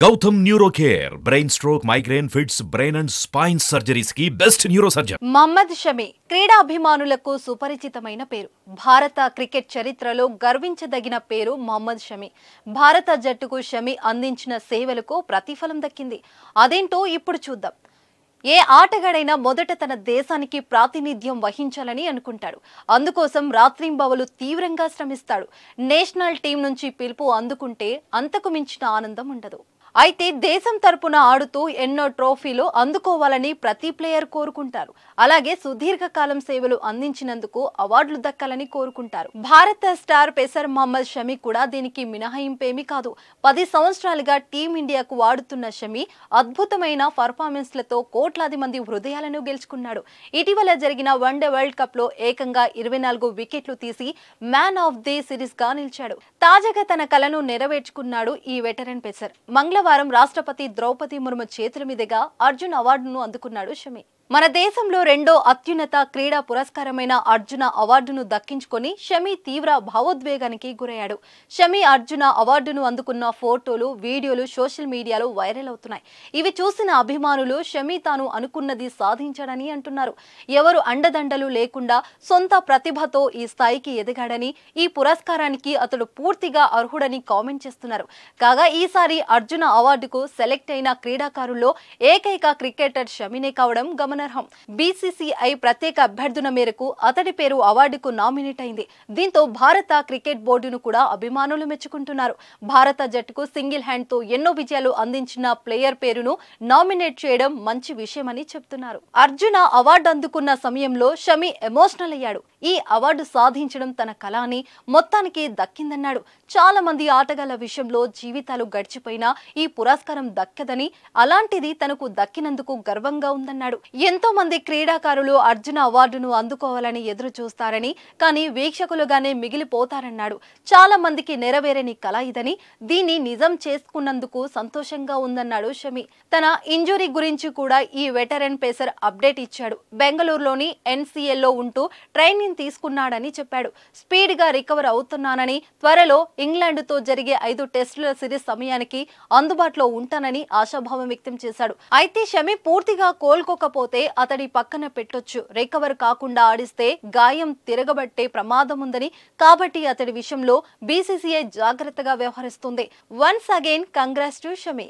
Gautam Neurocare, brain stroke, migraine, fits, brain and spine surgeries की best neurosurgeon. Mohammed Shami క్రీడాభిమానులకు సుపరిచితమైన పేరు. భారత క్రికెట్ చరిత్రలో గర్వించదగిన పేరు మహమ్మద్ షమి. భారత జట్టుకు షమి అందించిన సేవలకు ప్రతిఫలం దక్కింది. అదేంటో ఇప్పుడు చూద్దాం. ఏ ఆటగాడైనా మొదట తన దేశానికి ప్రాతినిధ్యం వహించాలని అనుకుంటాడు. అందుకోసం రాత్రింబవలు తీవ్రంగా శ్రమిస్తాడు. నేషనల్ టీం నుంచి పిలుపు అందుకుంటే అంతకు మించిన ఆనందం ఉండదు. అయితే దేశం తరపున ఆడుతూ ఎన్నో ట్రోఫీలు అందుకోవాలని ప్రతి ప్లేయర్ కోరుకుంటారు. అలాగే సుదీర్ఘకాలం సేవలు అందించినందుకు అవార్డులు దక్కాలని కోరుకుంటారు. భారత స్టార్ పేసర్ మహమ్మద్ షమి కూడా దీనికి మినహాయింపేమీ కాదు. 10 సంవత్సరాలుగా టీమిండియాకు ఆడుతున్న షమి అద్భుతమైన పర్ఫార్మెన్స్లతో కోట్లాది మంది హృదయాలను గెలుచుకున్నాడు. ఇటీవల జరిగిన వన్డే వరల్డ్ కప్ లో ఏకంగా 24 వికెట్లు తీసి మ్యాన్ ఆఫ్ ది సిరీస్ గా నిలిచాడు. తాజాగా తన కలను నెరవేర్చుకున్నాడు ఈ వెటరన్ పేసర్. మంగళవారం రాష్ట్రపతి ద్రౌపది ముర్ము చేతుల మీదుగా అర్జున్ అవార్డును అందుకున్నాడు షమి. మన దేశంలో రెండో అత్యున్నత క్రీడా పురస్కారమైన అర్జున అవార్డును దక్కించుకొని షమి తీవ్ర భావోద్వేగానికి గురయ్యాడు. షమి అర్జున అవార్డును అందుకున్న ఫోటోలు, వీడియోలు సోషల్ మీడియాలో వైరల్ అవుతున్నాయి. ఇవి చూసిన అభిమానులు షమి తాను అనుకున్నది సాధించాడని అంటున్నారు. ఎవరు అండదండలు లేకుండా సొంత ప్రతిభతో ఈ స్థాయికి ఎదిగాడని, ఈ పురస్కారానికి అతడు పూర్తిగా అర్హుడని కామెంట్ చేస్తున్నారు. కాగా ఈసారి అర్జున అవార్డుకు సెలెక్ట్ అయిన క్రీడాకారుల్లో ఏకైక క్రికెటర్ షమినే కావడం గమనార్హం. బీసీసీఐ ప్రత్యేక అభ్యర్థన మేరకు అతడి పేరు అవార్డుకు నామినేట్ అయింది. దీంతో భారత క్రికెట్ బోర్డును కూడా అభిమానులు మెచ్చుకుంటున్నారు. భారత జట్టుకు సింగిల్ హ్యాండ్ తో ఎన్నో విజయాలు అందించిన ప్లేయర్ పేరును నామినేట్ చేయడం మంచి విషయమని చెప్తున్నారు. అర్జున అవార్డు అందుకున్న సమయంలో షమి ఎమోషనల్ అయ్యాడు. ఈ అవార్డు సాధించడం తన కల అని, మొత్తానికి దక్కిందన్నాడు. చాలా మంది ఆటగాళ్ల విషయంలో జీవితాలు గడిచిపోయినా ఈ పురస్కారం దక్కదని, అలాంటిది తనకు దక్కినందుకు గర్వంగా ఉందన్నాడు. ఎంతో మంది క్రీడాకారులు అర్జున అవార్డును అందుకోవాలని ఎదురు చూస్తారని, కానీ వీక్షకులుగానే మిగిలిపోతారన్నాడు. చాలా మందికి నెరవేరని కళ ఇదని, దీన్ని నిజం చేసుకున్నందుకు సంతోషంగా ఉందన్నాడు షమి. తన ఇంజురీ గురించి కూడా ఈ వెటరన్ పేసర్ అప్డేట్ ఇచ్చాడు. బెంగళూరులోని ఎన్సీఎల్లో ఉంటూ ట్రైనింగ్ తీసుకున్నాడని చెప్పాడు. స్పీడ్ గా రికవర్ అవుతున్నానని, త్వరలో ఇంగ్లాండ్తో జరిగే 5 టెస్టుల సిరీస్ సమయానికి అందుబాటులో ఉంటానని ఆశాభావం వ్యక్తం చేశాడు. అయితే షమి పూర్తిగా కోలుకోకపోతే అతడి పక్కన పెట్టొచ్చు. రికవర్ కాకుండా ఆడిస్తే గాయం తిరగబట్టే ప్రమాదం ఉందని, కాబట్టి అతడి విషయంలో బీసీసీఐ జాగ్రత్తగా వ్యవహరిస్తుంది. Once again congrats to Shami.